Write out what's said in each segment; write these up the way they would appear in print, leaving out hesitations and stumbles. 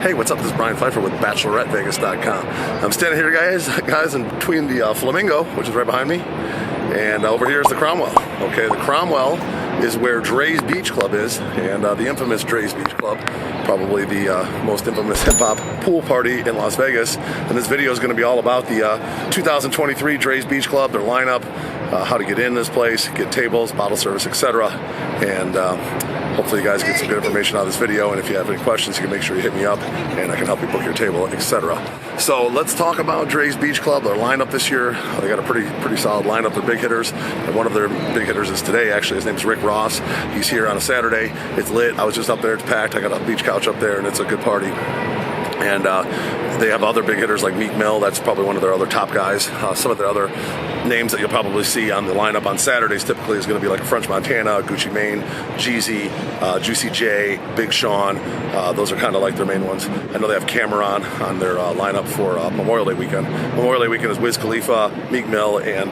Hey, what's up? This is Brian Pfeiffer with BacheloretteVegas.com. I'm standing here, guys, in between the Flamingo, which is right behind me, and over here is the Cromwell. Okay, the Cromwell is where Drai's Beach Club is, and the infamous Drai's Beach Club, probably the most infamous hip-hop pool party in Las Vegas. And this video is going to be all about the 2023 Drai's Beach Club, their lineup, how to get in this place, get tables, bottle service, etc. And hopefully you guys get some good information out of this video, and if you have any questions, you can make sure you hit me up and I can help you book your table, etc. So let's talk about Drai's Beach Club, their lineup this year. They got a pretty solid lineup. They're big hitters, and one of their big hitters is today, actually. His name's Rick Ross. He's here on a Saturday. It's lit. I was just up there. It's packed. I got a beach couch up there, and it's a good party. And they have other big hitters like Meek Mill. That's probably one of their other top guys. Some of their other names that you'll probably see on the lineup on Saturdays typically is going to be like a French Montana, Gucci Mane, Jeezy, Juicy J, Big Sean. Those are kind of like their main ones. I know they have Cameron on their lineup for Memorial Day weekend. Memorial Day weekend is Wiz Khalifa, Meek Mill, and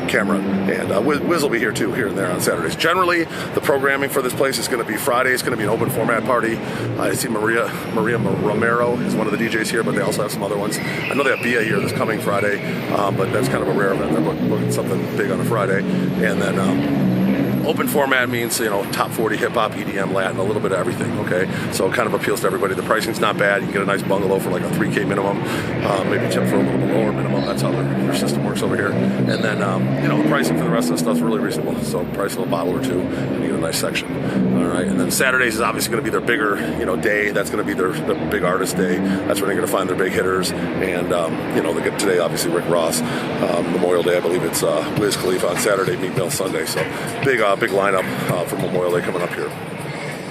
Cameron, and Wiz will be here too, here and there on Saturdays. Generally, the programming for this place is going to be Friday. It's going to be an open format party. I see Maria Romero is one of the DJs here, but they also have some other ones. I know they have Bia here this coming Friday, but that's kind of a rare event. They're looking something big on a Friday, and then open format means, you know, top 40 hip hop, EDM, Latin, a little bit of everything. Okay, so it kind of appeals to everybody. The pricing's not bad. You can get a nice bungalow for like a $3K minimum, maybe tip for a little bit lower minimum. That's how their system works over here. And then you know, the pricing for the rest of the stuff's really reasonable. So price of a bottle or two, and you get a nice section. All right, and then Saturdays is obviously going to be their bigger, you know, day. That's going to be their big artist day. That's when they're going to find their big hitters. And you know, they get today obviously Rick Ross. Memorial Day, I believe it's Wiz Khalifa on Saturday, Meek Mill Sunday. So big lineup for Memorial Day coming up here.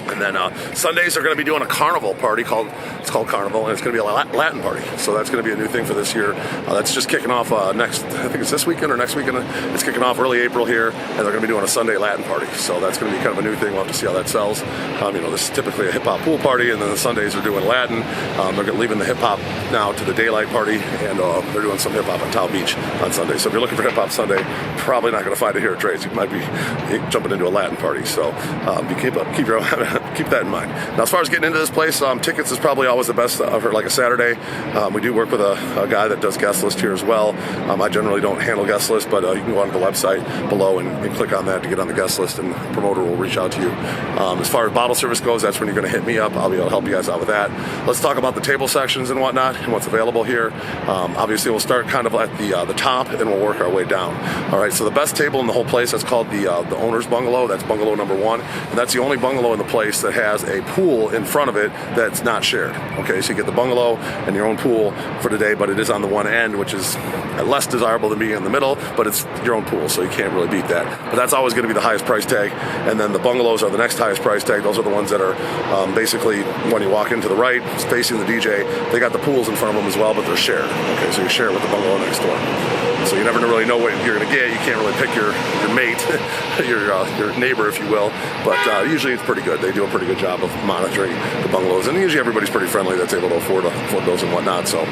And then Sundays they're going to be doing a carnival party called Carnival, and it's going to be a Latin party. So that's going to be a new thing for this year. That's just kicking off next, I think it's this weekend or next weekend. It's kicking off early April here, and they're going to be doing a Sunday Latin party. So that's going to be kind of a new thing. We'll have to see how that sells. You know, this is typically a hip hop pool party, and then the Sundays are doing Latin. They're leaving the hip hop now to the daylight party, and they're doing some hip hop on Tao Beach on Sunday. So if you're looking for hip hop Sunday, probably not going to find it here at Drai's. You might be jumping into a Latin party. So keep that in mind. Now, as far as getting into this place, tickets is probably always the best for like a Saturday. We do work with a guy that does guest list here as well. I generally don't handle guest list, but you can go onto the website below and click on that to get on the guest list, and the promoter will reach out to you. As far as bottle service goes, that's when you're going to hit me up. I'll be able to help you guys out with that. Let's talk about the table sections and whatnot and what's available here. Obviously, we'll start kind of at the top, and we'll work our way down. All right, so the best table in the whole place, that's called the owner's bungalow. That's bungalow number 1, and that's the only bungalow in the place that has a pool in front of it that's not shared. Okay, so you get the bungalow and your own pool for today, but it is on the one end, which is less desirable than being in the middle, but it's your own pool, so you can't really beat that. But that's always going to be the highest price tag, and then the bungalows are the next highest price tag. Those are the ones that are basically when you walk into the right, facing the DJ, they got the pools in front of them as well, but they're shared. Okay, so you share with the bungalow next door. So you never really know what you're going to get. You can't really pick your mate, your neighbor, if you will. But usually it's pretty good. They do a pretty good job of monitoring the bungalows, and usually everybody's pretty friendly that's able to afford those and whatnot. So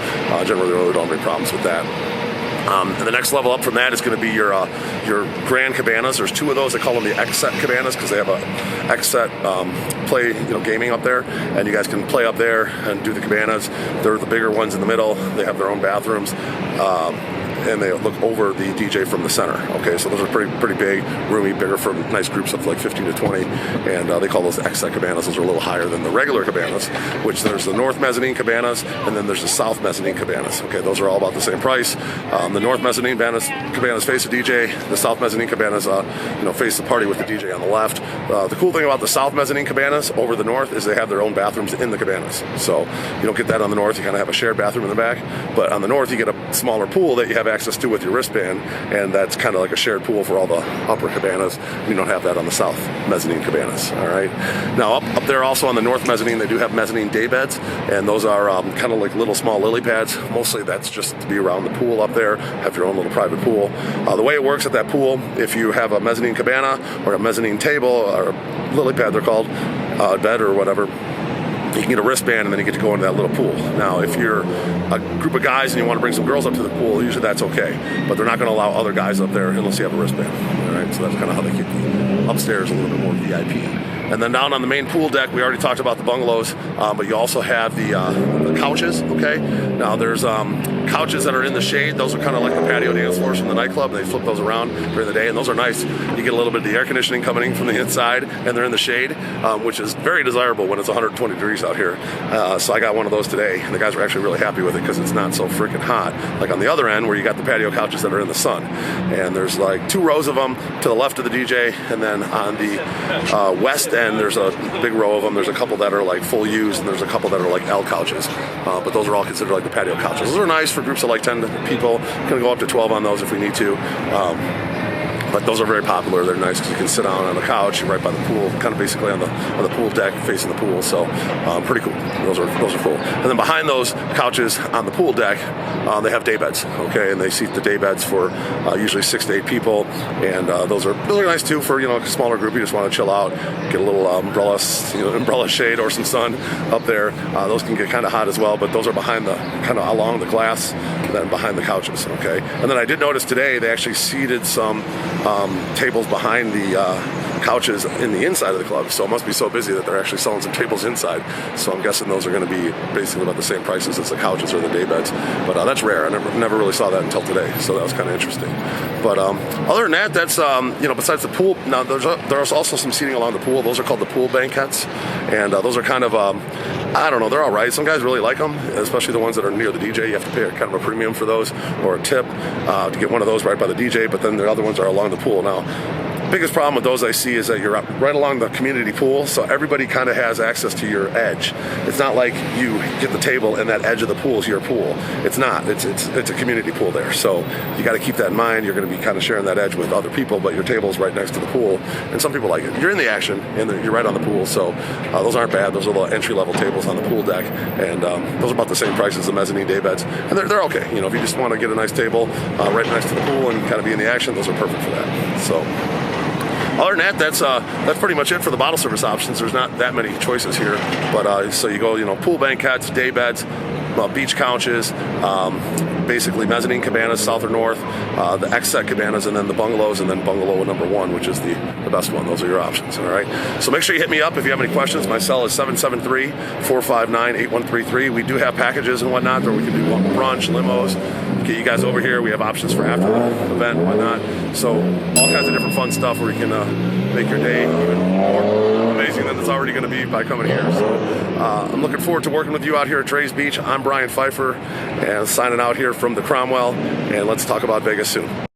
generally, really don't have any problems with that. And the next level up from that is going to be your Grand Cabanas. There's 2 of those. They call them the XSET Cabanas because they have a XSET play, gaming up there, and you guys can play up there and do the cabanas. They're the bigger ones in the middle. They have their own bathrooms. And they look over the DJ from the center. Okay, so those are pretty big, roomy, bigger for nice groups of like 15 to 20, and they call those XSET Cabanas. Those are a little higher than the regular cabanas, which there's the North Mezzanine Cabanas, and then there's the South Mezzanine Cabanas. Okay, those are all about the same price. The North Mezzanine Cabanas face the DJ. The South Mezzanine Cabanas, face the party with the DJ on the left. The cool thing about the South Mezzanine Cabanas over the North is they have their own bathrooms in the cabanas. So you don't get that on the North. You kind of have a shared bathroom in the back, but on the North you get a smaller pool that you have access to with your wristband, and that's kind of like a shared pool for all the upper cabanas. You don't have that on the South Mezzanine Cabanas. All right. Now up there also on the North Mezzanine, they do have mezzanine daybeds, and those are kind of like little small lily pads. Mostly that's just to be around the pool up there, have your own little private pool. The way it works at that pool, if you have a mezzanine cabana or a mezzanine table or a lily pad, they're called, bed or whatever, you can get a wristband, and then you get to go into that little pool. Now, if you're a group of guys and you want to bring some girls up to the pool, usually that's okay. But they're not going to allow other guys up there unless you have a wristband. All right, so that's kind of how they keep you upstairs a little bit more VIP. And then down on the main pool deck, we already talked about the bungalows, but you also have the couches, okay? Now there's couches that are in the shade. Those are kind of like the patio dance floors from the nightclub. They flip those around during the day, and those are nice. You get a little bit of the air conditioning coming in from the inside, and they're in the shade, which is very desirable when it's 120 degrees out here. So I got one of those today, and the guys were actually really happy with it because it's not so freaking hot. Like on the other end, where you got the patio couches that are in the sun, and there's like 2 rows of them to the left of the DJ, and then on the west end, there's a big row of them. There's a couple that are like full use, and there's a couple that are like L couches, but those are all considered like the patio couches. Those are nice for groups of like 10 people. Gonna go up to 12 on those if we need to. But those are very popular. They're nice because you can sit down on the couch right by the pool, kind of basically on the pool deck facing the pool. So pretty cool. Those are cool. And then behind those couches on the pool deck, they have day beds. Okay, and they seat the day beds for usually 6 to 8 people. And those are nice too for a smaller group. You just want to chill out, get a little umbrella shade or some sun up there. Those can get kind of hot as well. But those are behind the kind of along the glass, and then behind the couches. Okay, and then I did notice today they actually seated some tables behind the couches in the inside of the club, so it must be so busy that they're actually selling some tables inside. So I'm guessing those are going to be basically about the same prices as the couches or the day beds. But that's rare. I never really saw that until today, so that was kind of interesting. But other than that, that's besides the pool. Now there's also some seating along the pool. Those are called the pool banquettes, and those are kind of I don't know, they're all right. Some guys really like them, especially the ones that are near the DJ. You have to pay kind of a premium for those or a tip to get one of those right by the DJ, but then the other ones are along the pool. Now, biggest problem with those I see is that you're right along the community pool, so everybody kind of has access to your edge. It's not like you get the table and that edge of the pool is your pool. It's not. It's a community pool there, so you got to keep that in mind. You're going to be kind of sharing that edge with other people, but your table's right next to the pool, and some people like it. You're in the action, and you're right on the pool, so those aren't bad. Those are little entry-level tables on the pool deck, and those are about the same price as the mezzanine day beds, and they're okay. If you just want to get a nice table right next to the pool and kind of be in the action, those are perfect for that. So. Other than that, that's pretty much it for the bottle service options. There's not that many choices here, but so you go, pool banquettes, day beds, beach couches, basically mezzanine cabanas, south or north, the XSET Cabanas, and then the bungalows, and then bungalow number 1, which is the best one. Those are your options, all right? So make sure you hit me up if you have any questions. My cell is 773-459-8133. We do have packages and whatnot, or we can do brunch, limos, get you guys over here. We have options for after the event and whatnot. So all kinds of different fun stuff where you can make your day even more amazing than it's already going to be by coming here. So I'm looking forward to working with you out here at Drai's Beach. I'm Brian Pfeiffer, and signing out here from the Cromwell, and let's talk about Vegas soon.